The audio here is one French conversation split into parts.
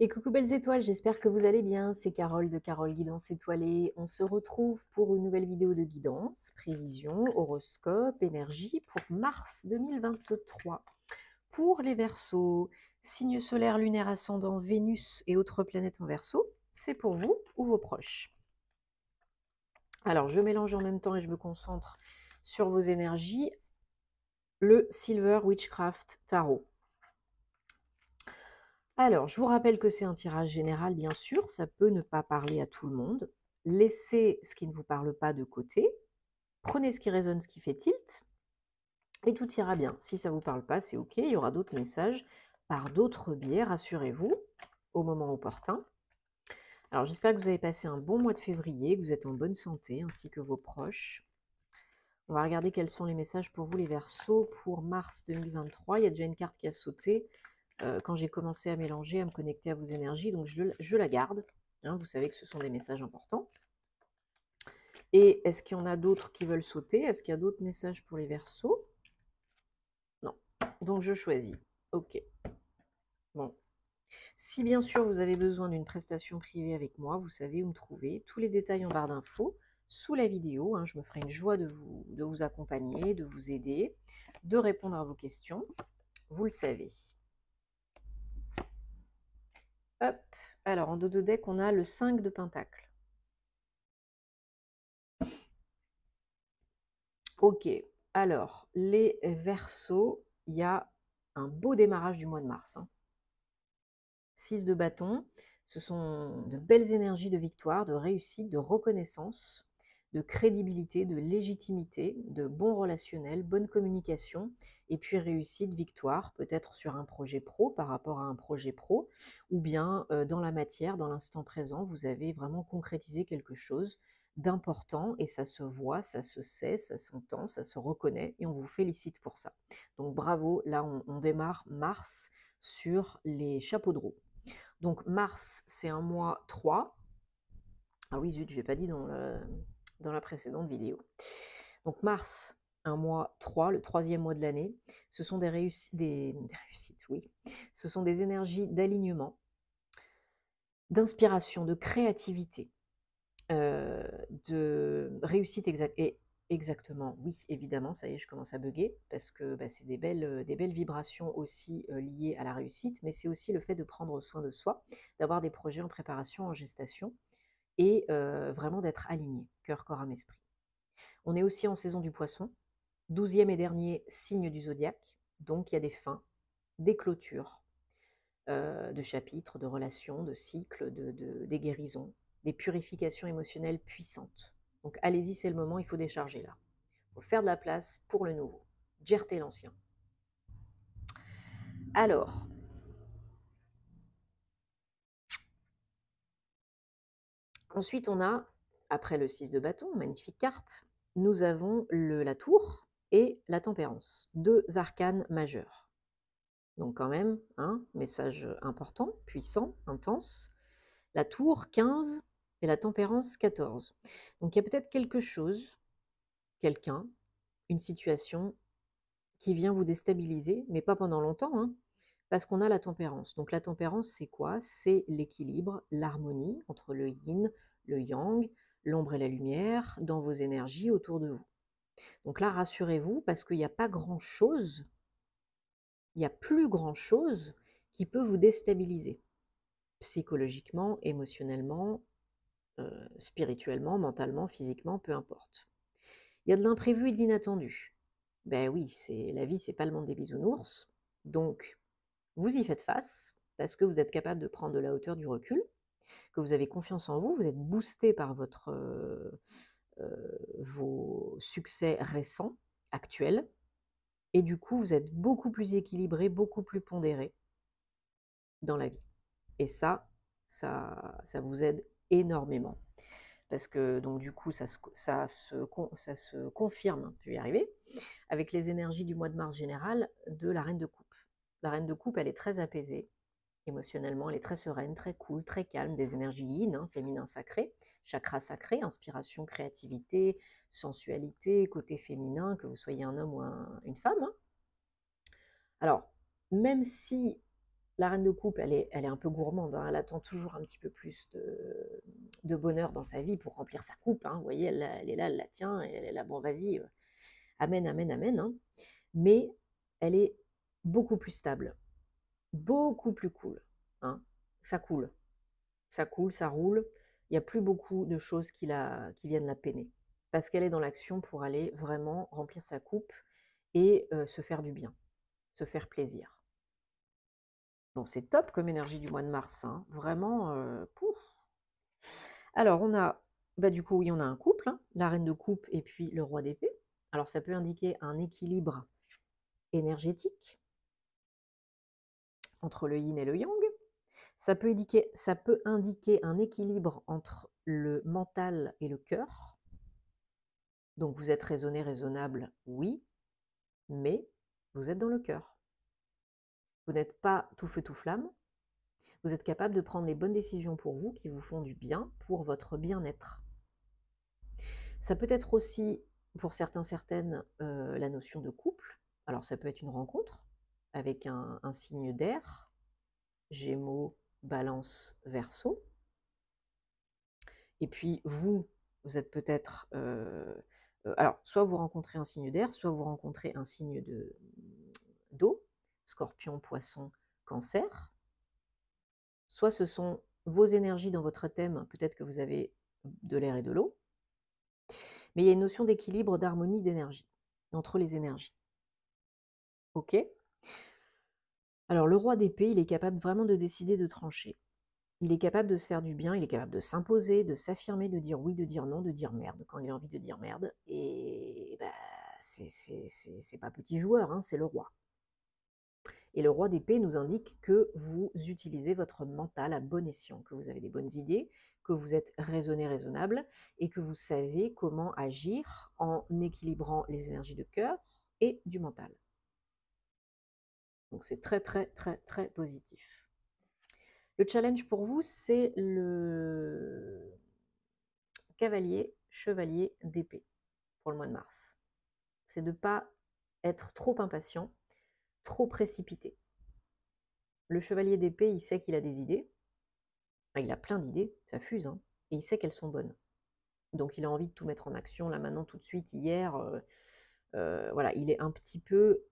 Et coucou belles étoiles, j'espère que vous allez bien. C'est Carole de Carole Guidance Étoilée. On se retrouve pour une nouvelle vidéo de guidance, prévision, horoscope, énergie pour mars 2023. Pour les Verseaux, signe solaire, lunaire, ascendant, Vénus et autres planètes en Verseau, c'est pour vous ou vos proches. Alors, je mélange en même temps et je me concentre sur vos énergies. Le Silver Witchcraft Tarot. Alors, je vous rappelle que c'est un tirage général, bien sûr, ça peut ne pas parler à tout le monde. Laissez ce qui ne vous parle pas de côté, prenez ce qui résonne, ce qui fait tilt, et tout ira bien. Si ça ne vous parle pas, c'est OK, il y aura d'autres messages par d'autres biais, rassurez-vous, au moment opportun. Alors, j'espère que vous avez passé un bon mois de février, que vous êtes en bonne santé, ainsi que vos proches. On va regarder quels sont les messages pour vous, les Verseaux, pour mars 2023. Il y a déjà une carte qui a sauté. Quand j'ai commencé à mélanger, à me connecter à vos énergies, donc je la garde. Hein, vous savez que ce sont des messages importants. Et est-ce qu'il y en a d'autres qui veulent sauter? Est-ce qu'il y a d'autres messages pour les Verseaux? Non. Donc je choisis. Ok. Bon. Si bien sûr vous avez besoin d'une prestation privée avec moi, vous savez où me trouver. Tous les détails en barre d'infos, sous la vidéo. Hein, je me ferai une joie de vous accompagner, de vous aider, de répondre à vos questions. Vous le savez. Hop. Alors, en dos de deck, on a le 5 de Pentacle. Ok. Alors, les Verseaux, il y a un beau démarrage du mois de mars. Hein. 6 de bâton, ce sont de belles énergies de victoire, de réussite, de reconnaissance, de crédibilité, de légitimité, de bon relationnel, bonne communication, et puis réussite, victoire, peut-être sur un projet pro par rapport à un projet pro, ou bien dans la matière, dans l'instant présent, vous avez vraiment concrétisé quelque chose d'important et ça se voit, ça se sait, ça s'entend, ça se reconnaît et on vous félicite pour ça. Donc bravo, là on démarre mars sur les chapeaux de roue. Donc mars, c'est un mois 3. Ah oui, zut, je n'ai pas dit dans la précédente vidéo. Donc mars, un mois 3, le troisième mois de l'année. Ce sont des réussites, oui. Ce sont des énergies d'alignement, d'inspiration, de créativité, de réussite exactement, oui, évidemment, ça y est, je commence à bugger, parce que c'est des belles vibrations aussi liées à la réussite, mais c'est aussi le fait de prendre soin de soi, d'avoir des projets en préparation, en gestation, et vraiment d'être aligné, cœur, corps, âme, esprit. On est aussi en saison du poisson, 12e et dernier signe du zodiaque, donc il y a des fins, des clôtures, de chapitres, de relations, de cycles, des guérisons, des purifications émotionnelles puissantes. Donc allez-y, c'est le moment, il faut décharger là. Il faut faire de la place pour le nouveau. Djerté l'ancien. Alors, ensuite on a, après le 6 de bâton, magnifique carte, nous avons la tour et la tempérance, deux arcanes majeurs. Donc quand même, hein, message important, puissant, intense. La tour 15 et la tempérance 14. Donc il y a peut-être quelque chose, quelqu'un, une situation qui vient vous déstabiliser, mais pas pendant longtemps, hein, parce qu'on a la tempérance. Donc la tempérance, c'est quoi? C'est l'équilibre, l'harmonie entre le yin, le yang, l'ombre et la lumière, dans vos énergies autour de vous. Donc là, rassurez-vous, parce qu'il n'y a pas grand-chose, il n'y a plus grand-chose qui peut vous déstabiliser, psychologiquement, émotionnellement, spirituellement, mentalement, physiquement, peu importe. Il y a de l'imprévu et de l'inattendu. Ben oui, la vie, c'est pas le monde des bisounours. Donc, vous y faites face parce que vous êtes capable de prendre de la hauteur, du recul, que vous avez confiance en vous, vous êtes boosté par vos succès récents, actuels, et du coup, vous êtes beaucoup plus équilibré, beaucoup plus pondéré dans la vie. Et ça vous aide énormément. Parce que donc du coup, ça se confirme, je vais y arriver, avec les énergies du mois de mars général de la reine de coupe. La reine de coupe, elle est très apaisée, émotionnellement, elle est très sereine, très cool, très calme, des énergies yin, hein, féminin sacré, chakra sacré, inspiration, créativité, sensualité, côté féminin, que vous soyez un homme ou une femme. Hein. Alors, même si La reine de coupe, elle est un peu gourmande, hein, elle attend toujours un petit peu plus de bonheur dans sa vie pour remplir sa coupe, hein. Vous voyez, elle est là, elle la tient et elle est là: «Bon vas-y, amène, amène, amène», hein. Mais elle est beaucoup plus stable, beaucoup plus cool, hein. Ça coule, ça coule, ça roule. Il y a plus beaucoup de choses qui viennent la peiner parce qu'elle est dans l'action pour aller vraiment remplir sa coupe et se faire du bien, se faire plaisir. Donc c'est top comme énergie du mois de mars, hein, vraiment, pouf! Alors on a, bah, du coup, oui, on a un couple, hein, la reine de coupe et puis le roi d'épée. Alors ça peut indiquer un équilibre énergétique entre le yin et le yang. Ça peut indiquer un équilibre entre le mental et le cœur. Donc vous êtes raisonné, raisonnable, oui, mais vous êtes dans le cœur. Vous n'êtes pas tout feu tout flamme. Vous êtes capable de prendre les bonnes décisions pour vous, qui vous font du bien, pour votre bien-être. Ça peut être aussi, pour certains, certaines, la notion de couple. Alors ça peut être une rencontre avec un signe d'air, Gémeaux, Balance, Verseau. Et puis vous êtes peut-être, alors soit vous rencontrez un signe d'air, soit vous rencontrez un signe d'eau, Scorpion, Poisson, Cancer. Soit ce sont vos énergies dans votre thème, peut-être que vous avez de l'air et de l'eau. Mais il y a une notion d'équilibre, d'harmonie, d'énergie, entre les énergies. OK? Alors le roi d'épée, il est capable vraiment de décider, de trancher. Il est capable de se faire du bien, il est capable de s'imposer, de s'affirmer, de dire oui, de dire non, de dire merde quand il a envie de dire merde. Et bah, c'est pas petit joueur, hein, c'est le roi. Et le roi d'épée nous indique que vous utilisez votre mental à bon escient, que vous avez des bonnes idées, que vous êtes raisonné, raisonnable, et que vous savez comment agir en équilibrant les énergies de cœur et du mental. Donc c'est très, très, très, très positif. Le challenge pour vous, c'est le cavalier, chevalier d'épée pour le mois de mars. C'est de ne pas être trop impatient, trop précipité. Le chevalier d'épée, il sait qu'il a des idées. Enfin, il a plein d'idées, ça fuse, hein, et il sait qu'elles sont bonnes. Donc il a envie de tout mettre en action, là maintenant, tout de suite, hier. Voilà, il est un petit peu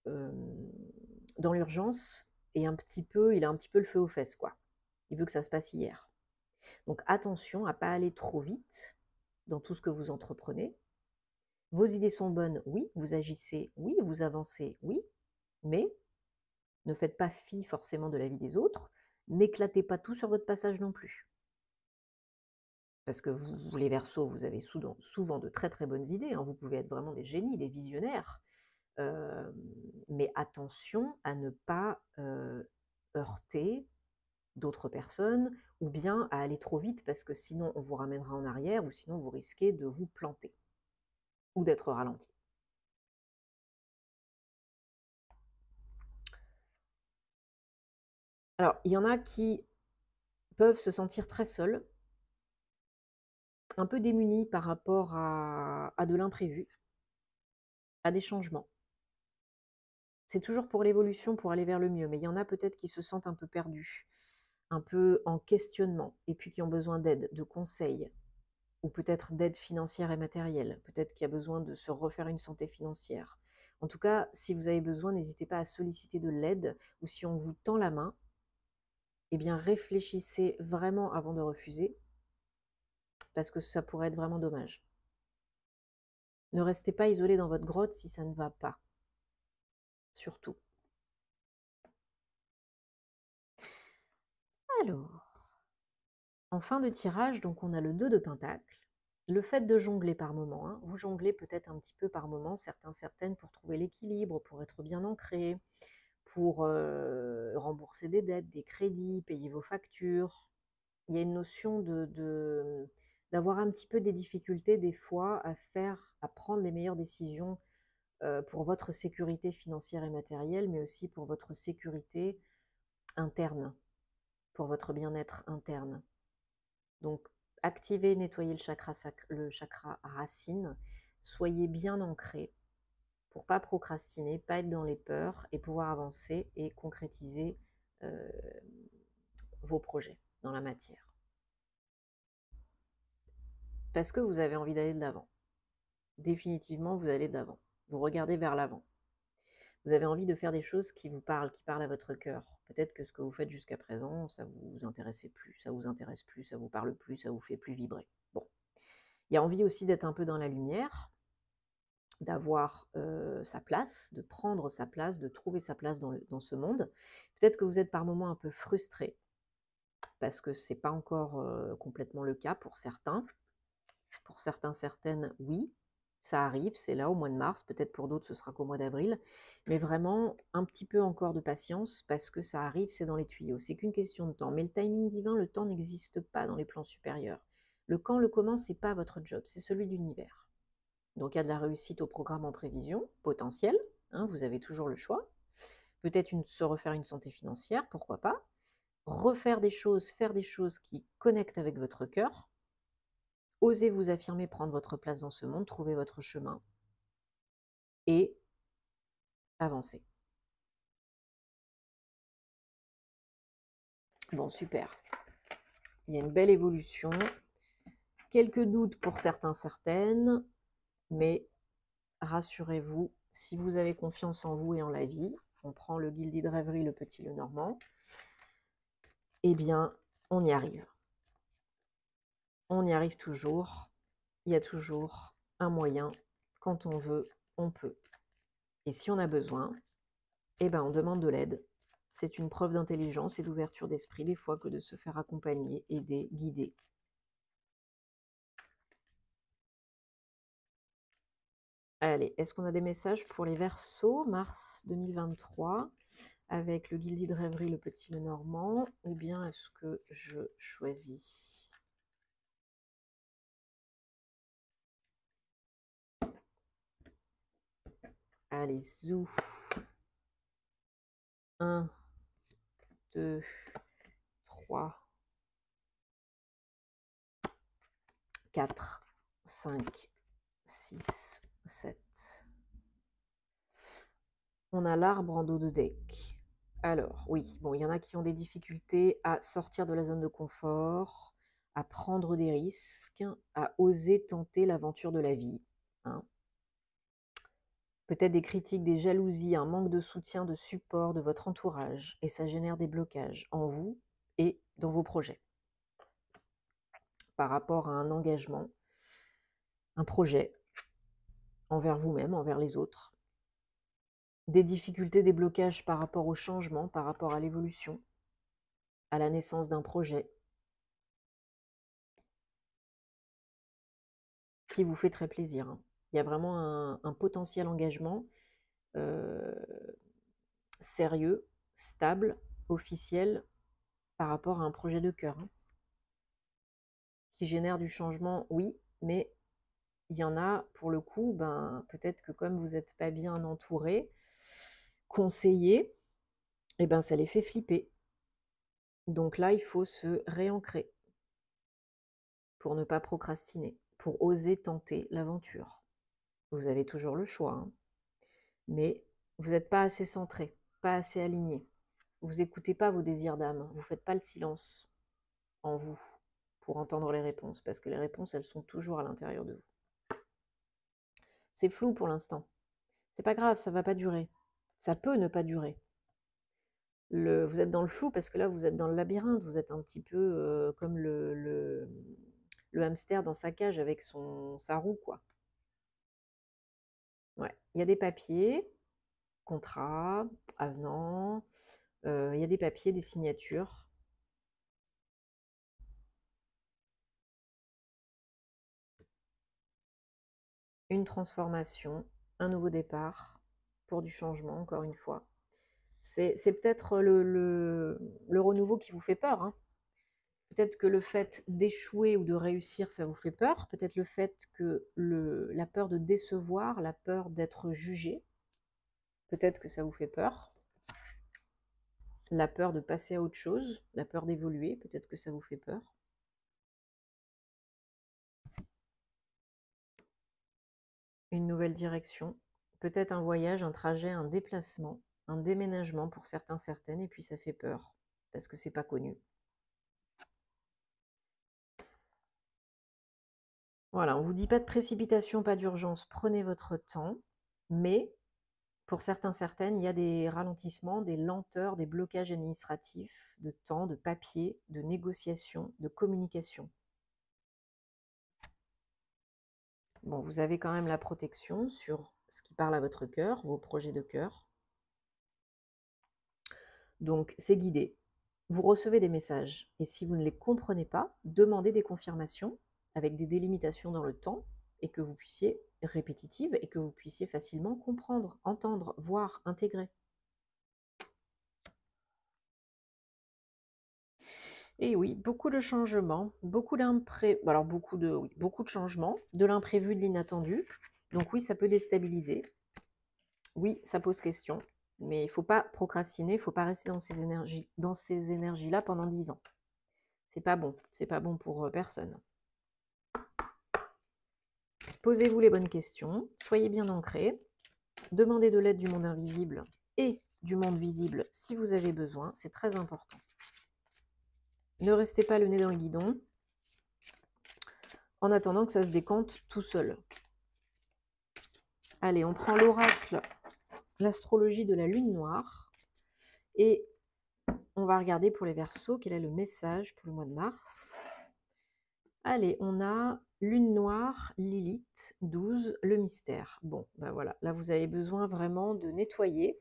dans l'urgence et il a un petit peu le feu aux fesses, quoi. Il veut que ça se passe hier. Donc attention à ne pas aller trop vite dans tout ce que vous entreprenez. Vos idées sont bonnes, oui, vous agissez, oui, vous avancez, oui, mais ne faites pas fi forcément de la vie des autres, n'éclatez pas tout sur votre passage non plus. Parce que vous les Verseaux, vous avez souvent de très très bonnes idées, hein, vous pouvez être vraiment des génies, des visionnaires, mais attention à ne pas heurter d'autres personnes, ou bien à aller trop vite, parce que sinon on vous ramènera en arrière, ou sinon vous risquez de vous planter, ou d'être ralenti. Alors, il y en a qui peuvent se sentir très seuls, un peu démunis par rapport à de l'imprévu, à des changements. C'est toujours pour l'évolution, pour aller vers le mieux, mais il y en a peut-être qui se sentent un peu perdus, un peu en questionnement, et puis qui ont besoin d'aide, de conseils, ou peut-être d'aide financière et matérielle. Peut-être qu'il y a besoin de se refaire une santé financière. En tout cas, si vous avez besoin, n'hésitez pas à solliciter de l'aide, ou si on vous tend la main, eh bien réfléchissez vraiment avant de refuser, parce que ça pourrait être vraiment dommage. Ne restez pas isolé dans votre grotte si ça ne va pas, surtout. Alors, en fin de tirage, donc on a le 2 de pentacle. Le fait de jongler par moment, hein, vous jonglez peut-être un petit peu par moment, certains, certaines, pour trouver l'équilibre, pour être bien ancré, pour rembourser des dettes, des crédits, payer vos factures. Il y a une notion d'avoir un petit peu des difficultés des fois à prendre les meilleures décisions pour votre sécurité financière et matérielle, mais aussi pour votre sécurité interne, pour votre bien-être interne. Donc, activez, nettoyez le chakra racine, soyez bien ancré pour pas procrastiner, pas être dans les peurs et pouvoir avancer et concrétiser vos projets dans la matière. Parce que vous avez envie d'aller de l'avant. Définitivement, vous allez de l'avant. Vous regardez vers l'avant. Vous avez envie de faire des choses qui vous parlent, qui parlent à votre cœur. Peut-être que ce que vous faites jusqu'à présent, ça vous intéressait plus, ça vous intéresse plus, ça vous parle plus, ça vous fait plus vibrer. Bon. Il y a envie aussi d'être un peu dans la lumière, d'avoir sa place, de prendre sa place, de trouver sa place dans ce monde. Peut-être que vous êtes par moments un peu frustré, parce que ce n'est pas encore complètement le cas pour certains. Pour certains, certaines, oui, ça arrive, c'est là au mois de mars, peut-être pour d'autres ce sera qu'au mois d'avril, mais vraiment un petit peu encore de patience parce que ça arrive, c'est dans les tuyaux, c'est qu'une question de temps. Mais le timing divin, le temps n'existe pas dans les plans supérieurs. Le quand, le comment, c'est pas votre job, c'est celui de l'univers. Donc il y a de la réussite au programme en prévision, potentiel, hein, vous avez toujours le choix. Peut-être se refaire une santé financière, pourquoi pas. Refaire des choses, faire des choses qui connectent avec votre cœur. Osez vous affirmer, prendre votre place dans ce monde, trouver votre chemin et avancer. Bon, super. Il y a une belle évolution. Quelques doutes pour certains, certaines, mais rassurez-vous, si vous avez confiance en vous et en la vie, on prend le Guilded Rêverie, le petit, le normand, eh bien, on y arrive. On y arrive toujours. Il y a toujours un moyen. Quand on veut, on peut. Et si on a besoin, eh ben, on demande de l'aide. C'est une preuve d'intelligence et d'ouverture d'esprit, des fois, que de se faire accompagner, aider, guider. Allez, est-ce qu'on a des messages pour les Verseaux, mars 2023, avec le Guilded Rêverie, le petit, le normand, ou bien est-ce que je choisis? Allez, zou. 1, 2, 3, 4, 5, 6, 7. On a l'arbre en dos de deck. Alors, oui, bon, il y en a qui ont des difficultés à sortir de la zone de confort, à prendre des risques, à oser tenter l'aventure de la vie. Hein. Peut-être des critiques, des jalousies, un manque de soutien, de support de votre entourage, et ça génère des blocages en vous et dans vos projets. Par rapport à un engagement, un projet, envers vous-même, envers les autres. Des difficultés, des blocages par rapport au changement, par rapport à l'évolution, à la naissance d'un projet qui vous fait très plaisir. Hein. Il y a vraiment un potentiel engagement sérieux, stable, officiel, par rapport à un projet de cœur. Hein. Qui génère du changement, oui, mais il y en a, pour le coup, ben, peut-être que comme vous n'êtes pas bien entouré, conseillé, eh ben, ça les fait flipper. Donc là, il faut se réancrer pour ne pas procrastiner, pour oser tenter l'aventure. Vous avez toujours le choix, hein, mais vous n'êtes pas assez centré, pas assez aligné. Vous n'écoutez pas vos désirs d'âme, vous ne faites pas le silence en vous pour entendre les réponses, parce que les réponses, elles sont toujours à l'intérieur de vous. C'est flou pour l'instant. C'est pas grave, ça va pas durer. Ça peut ne pas durer. Vous êtes dans le flou parce que là, vous êtes dans le labyrinthe. Vous êtes un petit peu comme le hamster dans sa cage avec sa roue, quoi. Ouais. Il y a des papiers, contrats, avenants. Il y a des papiers, des signatures. Une transformation, un nouveau départ pour du changement, encore une fois. C'est peut-être le renouveau qui vous fait peur. Hein. Peut-être que le fait d'échouer ou de réussir, ça vous fait peur. Peut-être le fait que la peur de décevoir, la peur d'être jugé, peut-être que ça vous fait peur. La peur de passer à autre chose, la peur d'évoluer, peut-être que ça vous fait peur. Une nouvelle direction, peut-être un voyage, un trajet, un déplacement, un déménagement pour certains, certaines, et puis ça fait peur, parce que c'est pas connu. Voilà, on ne vous dit pas de précipitation, pas d'urgence, prenez votre temps, mais pour certains, certaines, il y a des ralentissements, des lenteurs, des blocages administratifs, de temps, de papier, de négociation, de communication. Bon, vous avez quand même la protection sur ce qui parle à votre cœur, vos projets de cœur. Donc, c'est guidé. Vous recevez des messages, et si vous ne les comprenez pas, demandez des confirmations avec des délimitations dans le temps, et que vous puissiez, répétitives, et que vous puissiez facilement comprendre, entendre, voir, intégrer. Et oui, beaucoup de changements, beaucoup alors beaucoup de changements, de l'imprévu, de l'inattendu. Donc oui, ça peut déstabiliser. Oui, ça pose question, mais il ne faut pas procrastiner, il ne faut pas rester dans ces énergies-là pendant 10 ans. C'est pas bon pour personne. Posez-vous les bonnes questions, soyez bien ancrés, demandez de l'aide du monde invisible et du monde visible si vous avez besoin, c'est très important. Ne restez pas le nez dans le guidon en attendant que ça se décante tout seul. Allez, on prend l'oracle, l'astrologie de la lune noire, et on va regarder pour les Verseaux quel est le message pour le mois de mars. Allez, on a lune noire, Lilith, 12, le mystère. Bon, ben voilà, là vous avez besoin vraiment de nettoyer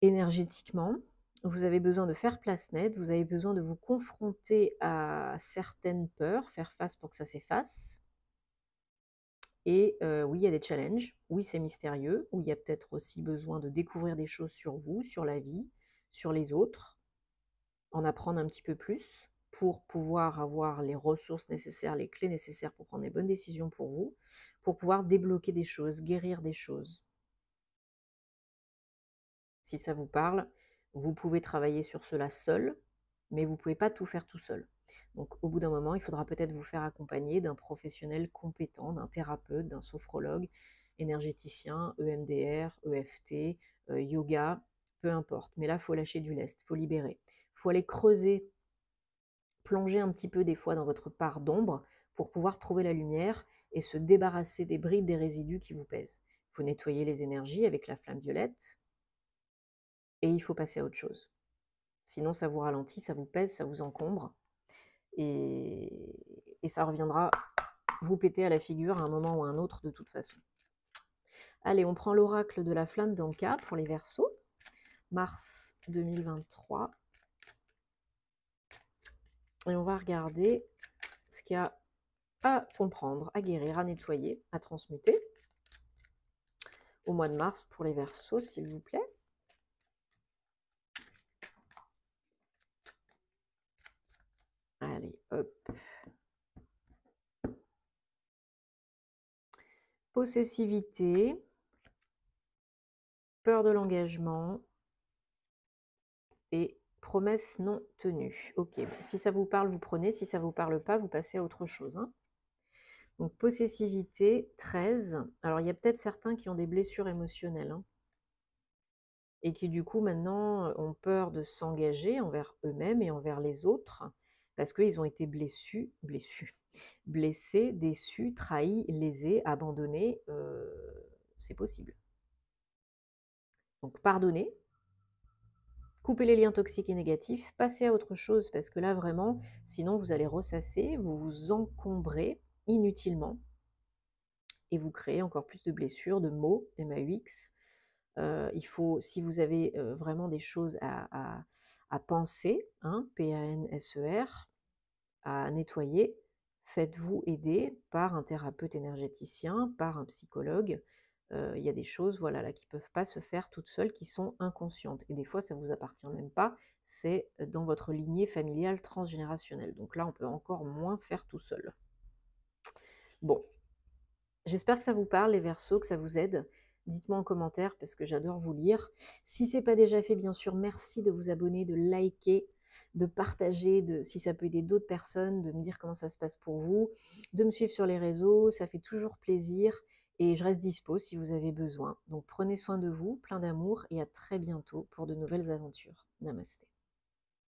énergétiquement. Vous avez besoin de faire place nette, vous avez besoin de vous confronter à certaines peurs, faire face pour que ça s'efface. Et oui, il y a des challenges, oui, c'est mystérieux, oui, il y a peut-être aussi besoin de découvrir des choses sur vous, sur la vie, sur les autres, en apprendre un petit peu plus pour pouvoir avoir les ressources nécessaires, les clés nécessaires pour prendre les bonnes décisions pour vous, pour pouvoir débloquer des choses, guérir des choses. Si ça vous parle, vous pouvez travailler sur cela seul, mais vous ne pouvez pas tout faire tout seul. Donc au bout d'un moment, il faudra peut-être vous faire accompagner d'un professionnel compétent, d'un thérapeute, d'un sophrologue, énergéticien, EMDR, EFT, yoga, peu importe. Mais là, il faut lâcher du lest, il faut libérer. Il faut aller creuser, plonger un petit peu des fois dans votre part d'ombre pour pouvoir trouver la lumière et se débarrasser des bribes, des résidus qui vous pèsent. Il faut nettoyer les énergies avec la flamme violette et il faut passer à autre chose. Sinon, ça vous ralentit, ça vous pèse, ça vous encombre et ça reviendra vous péter à la figure à un moment ou à un autre de toute façon. Allez, on prend l'oracle de la flamme d'Anka pour les Verseaux, mars 2023. Et on va regarder ce qu'il y a à comprendre, à guérir, à nettoyer, à transmuter au mois de mars pour les Verseaux, s'il vous plaît. Allez, hop. Possessivité, peur de l'engagement et promesse non tenue. Ok, bon, si ça vous parle, vous prenez. Si ça ne vous parle pas, vous passez à autre chose. Hein. Donc, possessivité, 13. Alors, il y a peut-être certains qui ont des blessures émotionnelles. Hein, et qui, du coup, maintenant, ont peur de s'engager envers eux-mêmes et envers les autres parce qu'ils ont été blessés, déçus, trahis, lésés, abandonnés. C'est possible. Donc, pardonnez. Coupez les liens toxiques et négatifs, passez à autre chose, parce que là, vraiment, sinon vous allez ressasser, vous vous encombrez inutilement, et vous créez encore plus de blessures, de maux, MAUX. Il faut, si vous avez vraiment des choses à penser, hein, PANSER, à nettoyer, faites-vous aider par un thérapeute énergéticien, par un psychologue. Il y a des choses voilà, là, qui ne peuvent pas se faire toutes seules, qui sont inconscientes. Et des fois, ça ne vous appartient même pas, c'est dans votre lignée familiale transgénérationnelle. Donc là, on peut encore moins faire tout seul. Bon, j'espère que ça vous parle, les Verseaux, que ça vous aide. Dites-moi en commentaire, parce que j'adore vous lire. Si ce n'est pas déjà fait, bien sûr, merci de vous abonner, de liker, de partager, si ça peut aider d'autres personnes, de me dire comment ça se passe pour vous, de me suivre sur les réseaux, ça fait toujours plaisir. et je reste dispo si vous avez besoin. Donc prenez soin de vous, plein d'amour et à très bientôt pour de nouvelles aventures. Namasté.